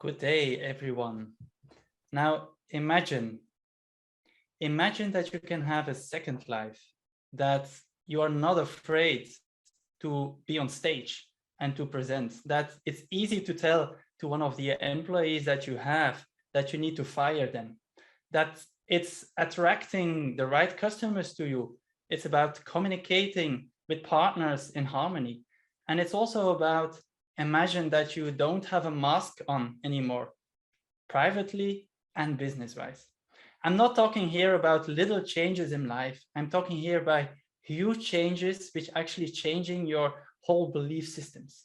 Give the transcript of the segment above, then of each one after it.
Good day, everyone. Now, imagine that you can have a second life, that you are not afraid to be on stage and to present, that it's easy to tell to one of the employees that you have that you need to fire them, that it's attracting the right customers to you. It's about communicating with partners in harmony. And it's also about imagine that you don't have a mask on anymore, privately and business-wise. I'm not talking here about little changes in life. I'm talking here about huge changes which actually changing your whole belief systems.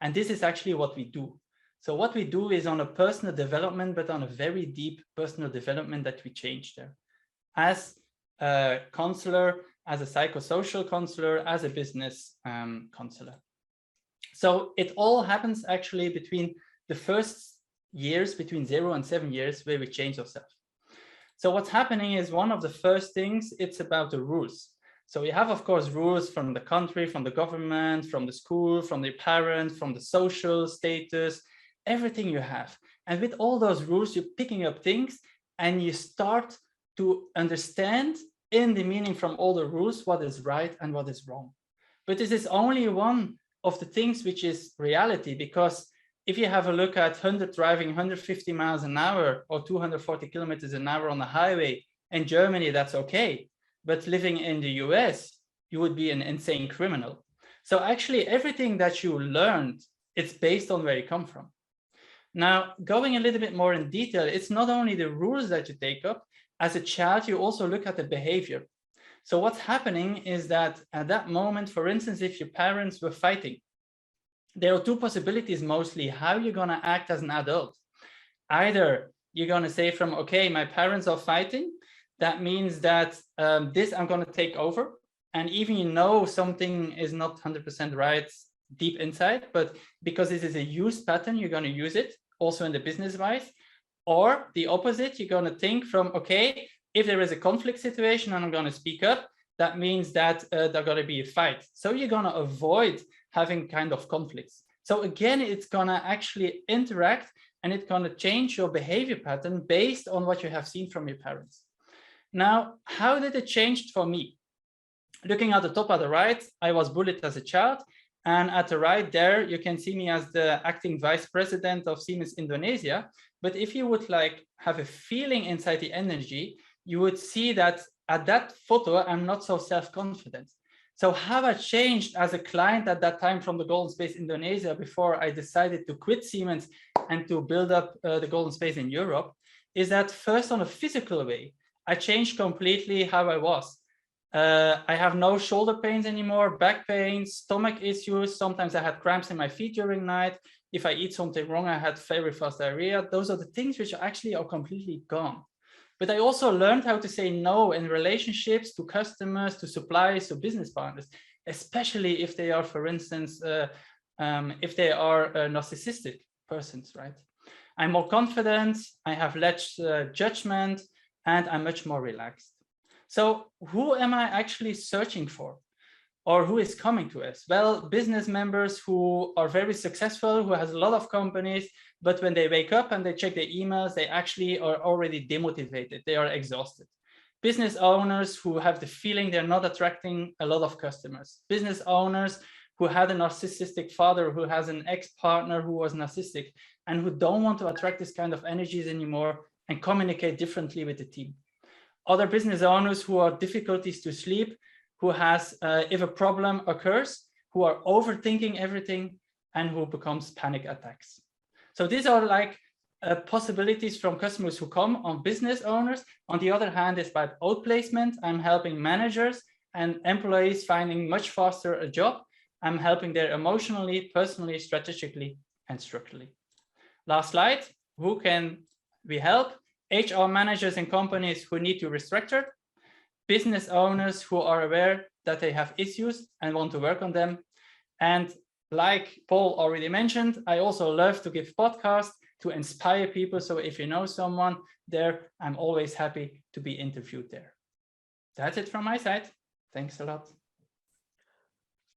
And this is actually what we do. So what we do is on a personal development, but on a very deep personal development that we change there. As a counselor, as a psychosocial counselor, as a business counselor. So it all happens actually between the first years, between 0 and 7 years, where we change ourselves. So what's happening is one of the first things, it's about the rules. So we have, of course, rules from the country, from the government, from the school, from the parents, from the social status, everything you have. And with all those rules, you're picking up things and you start to understand in the meaning from all the rules what is right and what is wrong. But this is only one of the things which is reality, because if you have a look at 100 driving 150 miles an hour or 240 kilometers an hour on the highway in Germany, that's okay. But living in the US, you would be an insane criminal. So actually everything that you learned, it's based on where you come from. Now, going a little bit more in detail, it's not only the rules that you take up. As a child, you also look at the behavior. So what's happening is that at that moment, for instance, if your parents were fighting, there are two possibilities mostly how you're going to act as an adult. Either you're going to say from, okay, my parents are fighting. That means that this I'm going to take over. And even you know something is not 100% right deep inside, but because this is a used pattern, you're going to use it also in the business wise. Or the opposite, you're going to think from, okay, if there is a conflict situation and I'm going to speak up, that means that there's going to be a fight. So you're going to avoid having kind of conflicts. So again, it's going to actually interact and it's going to change your behavior pattern based on what you have seen from your parents. Now, how did it change for me? Looking at the top at the right, I was bullied as a child. And at the right there, you can see me as the acting vice president of Siemens Indonesia. But if you would like have a feeling inside the energy, you would see that at that photo, I'm not so self-confident. So how I changed as a client at that time from the Golden Space Indonesia before I decided to quit Siemens and to build up the Golden Space in Europe is that first on a physical way, I changed completely how I was. I have no shoulder pains anymore, back pains, stomach issues. Sometimes I had cramps in my feet during night. If I eat something wrong, I had very fast diarrhea. Those are the things which actually are completely gone. But I also learned how to say no in relationships to customers, to suppliers, to business partners, especially if they are, for instance, if they are narcissistic persons, right? I'm more confident, I have less judgment, and I'm much more relaxed. So who am I actually searching for? Or who is coming to us? Well, business members who are very successful, who has a lot of companies, but when they wake up and they check their emails, they actually are already demotivated. They are exhausted. Business owners who have the feeling they're not attracting a lot of customers. Business owners who had a narcissistic father, who has an ex-partner who was narcissistic, and who don't want to attract this kind of energies anymore and communicate differently with the team. Other business owners who are difficulties to sleep, who has, if a problem occurs, who are overthinking everything and who becomes panic attacks. So these are like possibilities from customers who come on business owners. On the other hand, it's about outplacement. I'm helping managers and employees finding much faster a job. I'm helping them emotionally, personally, strategically, and structurally. Last slide, who can we help? HR managers in companies who need to restructure, business owners who are aware that they have issues and want to work on them. And like Paul already mentioned, I also love to give podcasts to inspire people. So if you know someone there, I'm always happy to be interviewed there. That's it from my side. Thanks a lot.